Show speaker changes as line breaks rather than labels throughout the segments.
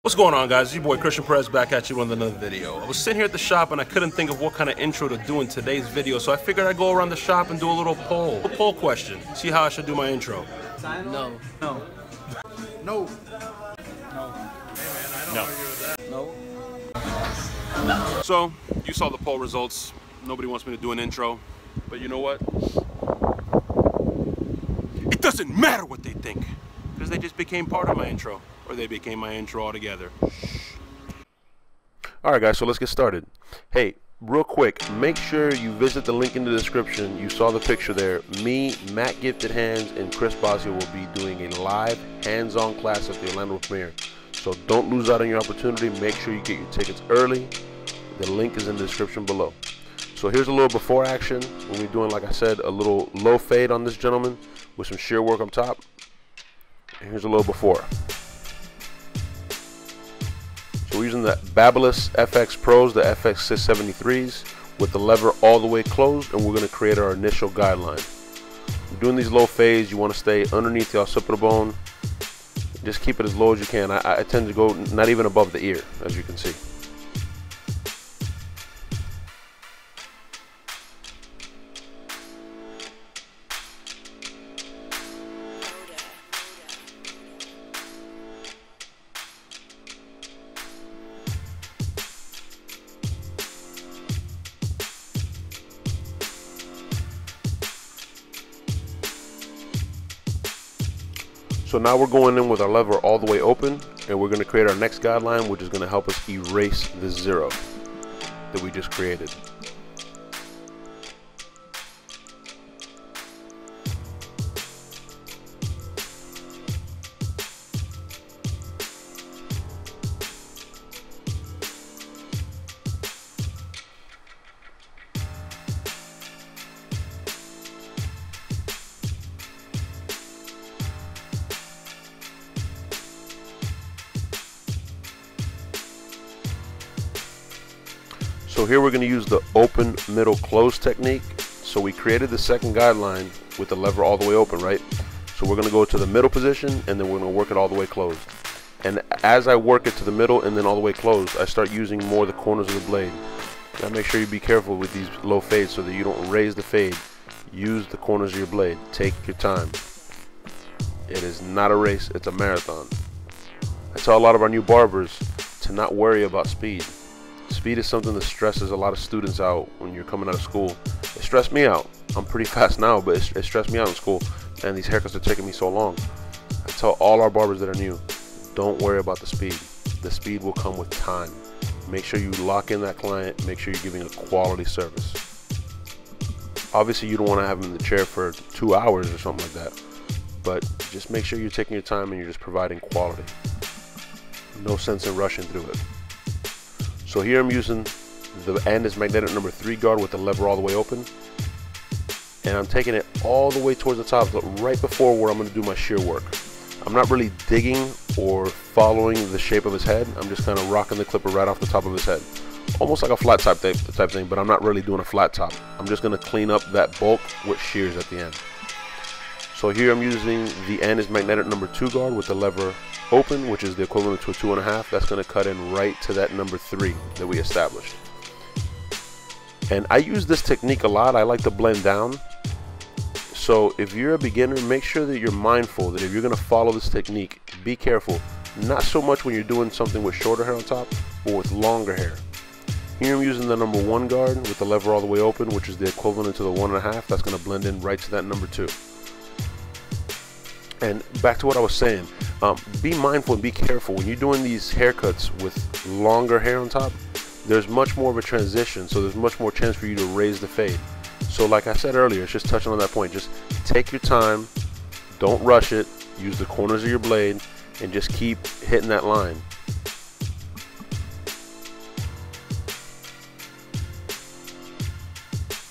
What's going on, guys? It's your boy Christian Perez back at you with another video. I was sitting here at the shop and I couldn't think of what kind of intro to do in today's video, so I figured I'd go around the shop and do a little poll question. See how I should do my intro.
No.
No. No. No.
No.
No. So, you saw the poll results. Nobody wants me to do an intro, but you know what? It doesn't matter what they think, because they just became part of my intro, or they became my intro altogether. Alright guys, so let's get started. Hey, real quick, make sure you visit the link in the description. You saw the picture there. Me, Matt Gifted Hands, and Chris Bosio will be doing a live hands-on class at the Orlando premiere. So don't lose out on your opportunity. Make sure you get your tickets early. The link is in the description below. So here's a little before action. When we're doing, like I said, a little low fade on this gentleman with some shear work on top. And here's a little before. So we're using the Babyliss FX Pros, the FX 673s, with the lever all the way closed, and we're going to create our initial guideline. Doing these low fades, you want to stay underneath the occipital bone. Just keep it as low as you can. I tend to go not even above the ear, as you can see. So now we're going in with our lever all the way open, and we're going to create our next guideline, which is going to help us erase the zero that we just created. So here we're going to use the open, middle, close technique. So we created the second guideline with the lever all the way open, right? So we're going to go to the middle position, and then we're going to work it all the way closed. And as I work it to the middle and then all the way closed, I start using more the corners of the blade. Now make sure you be careful with these low fades so that you don't raise the fade. Use the corners of your blade. Take your time. It is not a race, it's a marathon. I tell a lot of our new barbers to not worry about speed. Speed is something that stresses a lot of students out when you're coming out of school. It stressed me out. I'm pretty fast now, but it stressed me out in school. And these haircuts are taking me so long. I tell all our barbers that are new, don't worry about the speed. The speed will come with time. Make sure you lock in that client. Make sure you're giving a quality service. Obviously, you don't want to have them in the chair for 2 hours or something like that. But just make sure you're taking your time and you're just providing quality. No sense in rushing through it. So here I'm using the end is magnetic number 3 guard with the lever all the way open, and I'm taking it all the way towards the top, but right before where I'm going to do my shear work. I'm not really digging or following the shape of his head. I'm just kind of rocking the clipper right off the top of his head, almost like a flat top type thing, but I'm not really doing a flat top. I'm just going to clean up that bulk with shears at the end. So here I'm using the end is magnetic number 2 guard with the lever open, which is the equivalent to a 2.5. That's going to cut in right to that number 3 that we established. And I use this technique a lot. I like to blend down. So if you're a beginner, make sure that you're mindful that if you're going to follow this technique, be careful. Not so much when you're doing something with shorter hair on top, but with longer hair. Here I'm using the number 1 guard with the lever all the way open, which is the equivalent to the 1.5. That's going to blend in right to that number 2. And back to what I was saying, be mindful and be careful when you're doing these haircuts with longer hair on top. There's much more of a transition, so there's much more chance for you to raise the fade. So like I said earlier, it's just touching on that point. Just take your time, don't rush it, use the corners of your blade, and just keep hitting that line.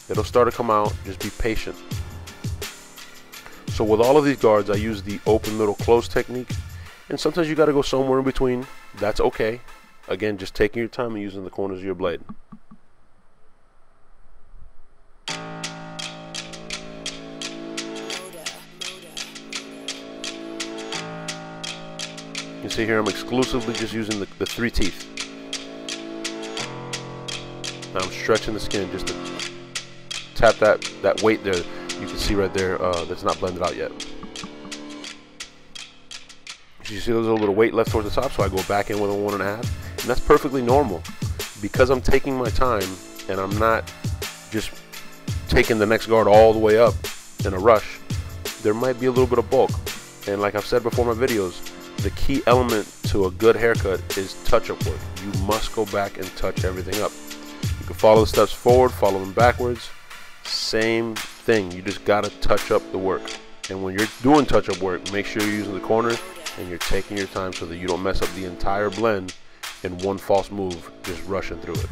It'll start to come out, just be patient. So with all of these guards, I use the open, middle, close technique. And sometimes you got to go somewhere in between. That's okay. Again, just taking your time and using the corners of your blade. You see here I'm exclusively just using the 3 teeth. Now I'm stretching the skin just to tap that weight there. You can see right there that's not blended out yet. You see there's a little bit of weight left towards the top, so I go back in with a 1.5, and that's perfectly normal because I'm taking my time and I'm not just taking the next guard all the way up in a rush. There might be a little bit of bulk, and like I've said before in my videos, the key element to a good haircut is touch-up work. You must go back and touch everything up. You can follow the steps forward, follow them backwards. Same thing, you just gotta touch up the work. And when you're doing touch-up work, make sure you're using the corners and you're taking your time so that you don't mess up the entire blend in one false move, just rushing through it.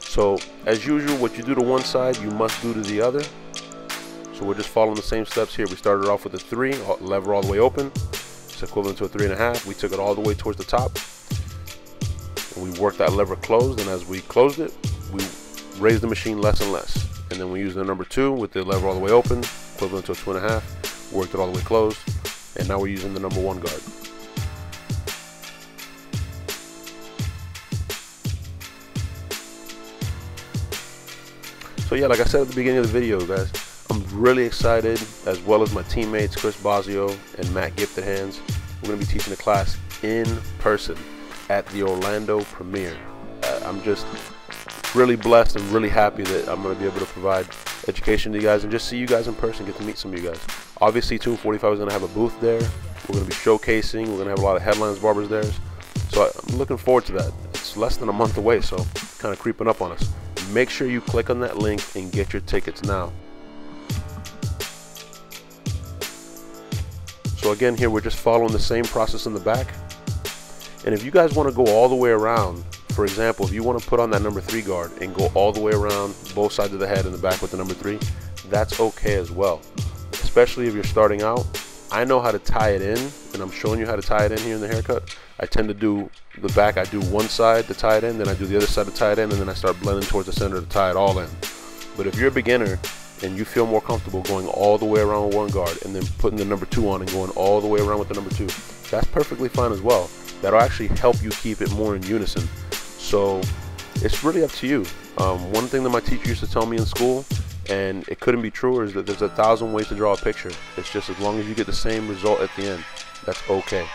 So as usual, what you do to one side, you must do to the other. So we're just following the same steps here. We started off with a 3, lever all the way open. It's equivalent to a 3.5. We took it all the way towards the top. And we worked that lever closed, and as we closed it, we raised the machine less and less. And then we used the number 2 with the lever all the way open, equivalent to a 2.5. Worked it all the way closed. And now we're using the number 1 guard. So yeah, like I said at the beginning of the video, guys, I'm really excited, as well as my teammates Chris Bosio and Matt Gifted Hands. We're going to be teaching the class in person at the Orlando premiere. I'm just really blessed and really happy that I'm going to be able to provide education to you guys and just see you guys in person, get to meet some of you guys. Obviously, 245 is going to have a booth there. We're going to be showcasing. We're going to have a lot of headlines, barbers there. So I'm looking forward to that. It's less than a month away, so kind of creeping up on us. Make sure you click on that link and get your tickets now. So again, here we're just following the same process in the back. And if you guys want to go all the way around, for example, if you want to put on that number 3 guard and go all the way around both sides of the head in the back with the number 3, that's okay as well. Especially if you're starting out. I know how to tie it in, and I'm showing you how to tie it in here in the haircut. I tend to do the back, I do one side to tie it in, then I do the other side to tie it in, and then I start blending towards the center to tie it all in. But if you're a beginner and you feel more comfortable going all the way around with one guard and then putting the number 2 on and going all the way around with the number 2, that's perfectly fine as well. That'll actually help you keep it more in unison. So it's really up to you. One thing that my teacher used to tell me in school, and it couldn't be truer, is that there's 1,000 ways to draw a picture. It's just as long as you get the same result at the end, that's okay.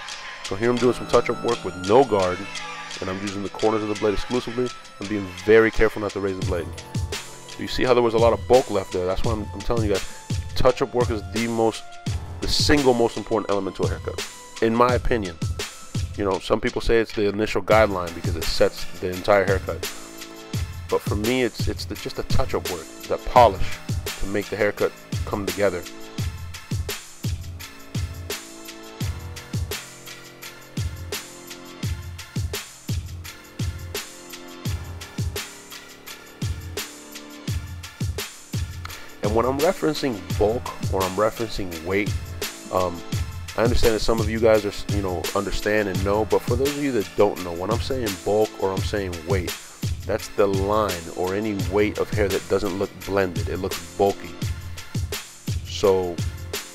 So here I'm doing some touch-up work with no guard, and I'm using the corners of the blade exclusively. I'm being very careful not to raise the blade. So you see how there was a lot of bulk left there. That's why I'm telling you guys, touch-up work is the single most important element to a haircut, in my opinion. You know, some people say it's the initial guideline because it sets the entire haircut. But for me, it's just the touch-up work, that polish to make the haircut come together. And when I'm referencing bulk or I'm referencing weight, I understand that some of you guys are, understand and know, but for those of you that don't know, when I'm saying bulk or I'm saying weight, that's the line or any weight of hair that doesn't look blended. It looks bulky. So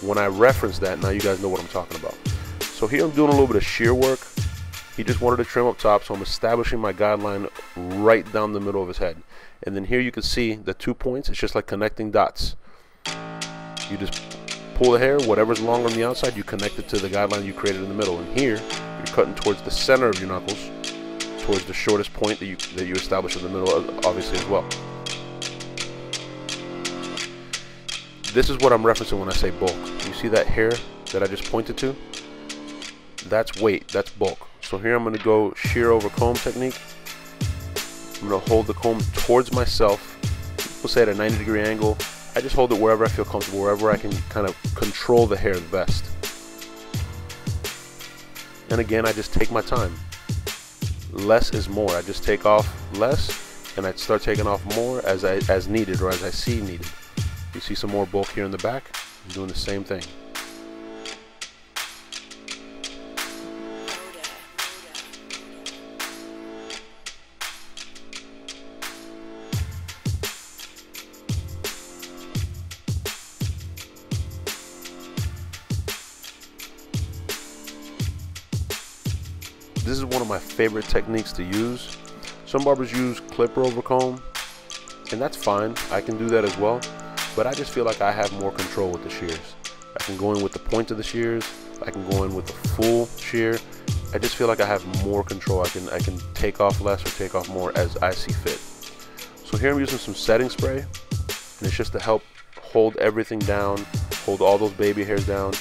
when I reference that, now you guys know what I'm talking about. So here I'm doing a little bit of shear work. He just wanted to trim up top, so I'm establishing my guideline right down the middle of his head. And then here you can see the 2 points. It's just like connecting dots. You just pull the hair, whatever's long on the outside, you connect it to the guideline you created in the middle. And here, you're cutting towards the center of your knuckles, towards the shortest point that you establish in the middle, obviously, as well. This is what I'm referencing when I say bulk. You see that hair that I just pointed to? That's weight, that's bulk. So here I'm going to go shear over comb technique. I'm going to hold the comb towards myself. People say at a 90-degree angle. I just hold it wherever I feel comfortable, wherever I can kind of control the hair the best. And again, I just take my time. Less is more. I just take off less, and I start taking off more as needed or as I see needed. You see some more bulk here in the back. I'm doing the same thing. one of my favorite techniques to use. Some barbers use clipper over comb, and that's fine. I can do that as well, but I just feel like I have more control with the shears. I can go in with the point of the shears. I can go in with the full shear. I just feel like I have more control. I can take off less or take off more as I see fit. So here I'm using some setting spray, and it's just to help hold everything down, hold all those baby hairs down.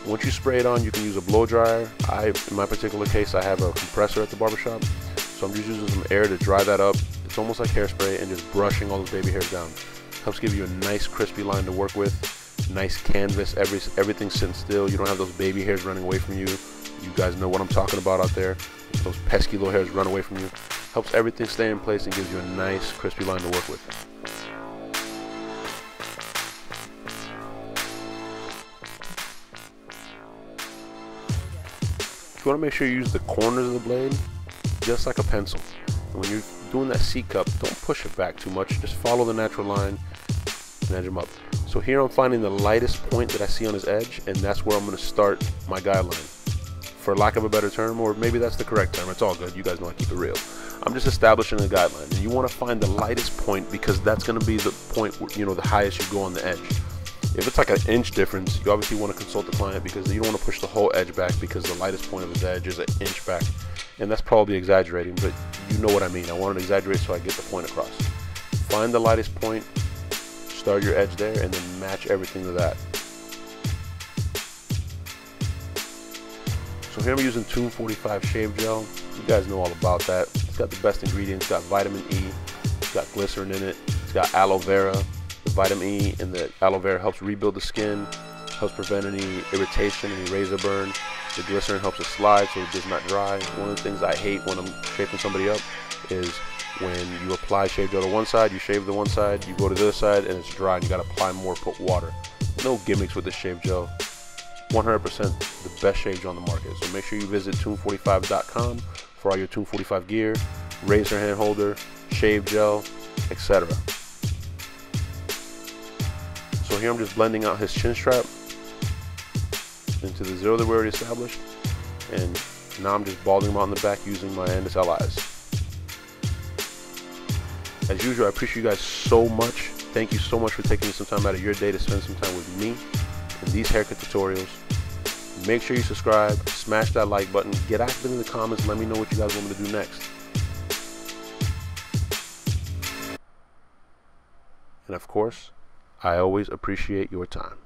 Once you spray it on, you can use a blow dryer. In my particular case, I have a compressor at the barbershop, so I'm just using some air to dry that up. It's almost like hairspray, and just brushing all those baby hairs down. Helps give you a nice crispy line to work with. Nice canvas, everything's sitting still. You don't have those baby hairs running away from you. You guys know what I'm talking about out there. Those pesky little hairs run away from you. Helps everything stay in place and gives you a nice crispy line to work with. You want to make sure you use the corners of the blade just like a pencil. And when you're doing that C cup, don't push it back too much. Just follow the natural line and edge them up. So here I'm finding the lightest point that I see on his edge, and that's where I'm going to start my guideline. For lack of a better term, or maybe that's the correct term, it's all good. You guys know I keep it real. I'm just establishing a guideline, and you want to find the lightest point because that's going to be the point where, you know, the highest you go on the edge. If it's like an inch difference, you obviously want to consult the client because you don't want to push the whole edge back because the lightest point of his edge is an inch back. And that's probably exaggerating, but you know what I mean. I want to exaggerate so I get the point across. Find the lightest point, start your edge there, and then match everything to that. So here I'm using Tune 45 shave gel. You guys know all about that. It's got the best ingredients. It's got vitamin E. It's got glycerin in it. It's got aloe vera. The vitamin E and the aloe vera helps rebuild the skin, helps prevent any irritation, any razor burn. The glycerin helps it slide so it does not dry. One of the things I hate when I'm shaping somebody up is when you apply shave gel to one side, you shave the one side, you go to the other side, and it's dry and you got to apply more, put water. No gimmicks with this shave gel. 100% the best shave gel on the market. So make sure you visit tune45.com for all your Tune 45 gear, razor hand holder, shave gel, etc. So here I'm just blending out his chin strap into the zero that we already established, and now I'm just balding him out in the back using my Endless LIs. As usual, I appreciate you guys so much. Thank you so much for taking some time out of your day to spend some time with me in these haircut tutorials. Make sure you subscribe, smash that like button, get active in the comments, and let me know what you guys want me to do next. And of course, I always appreciate your time.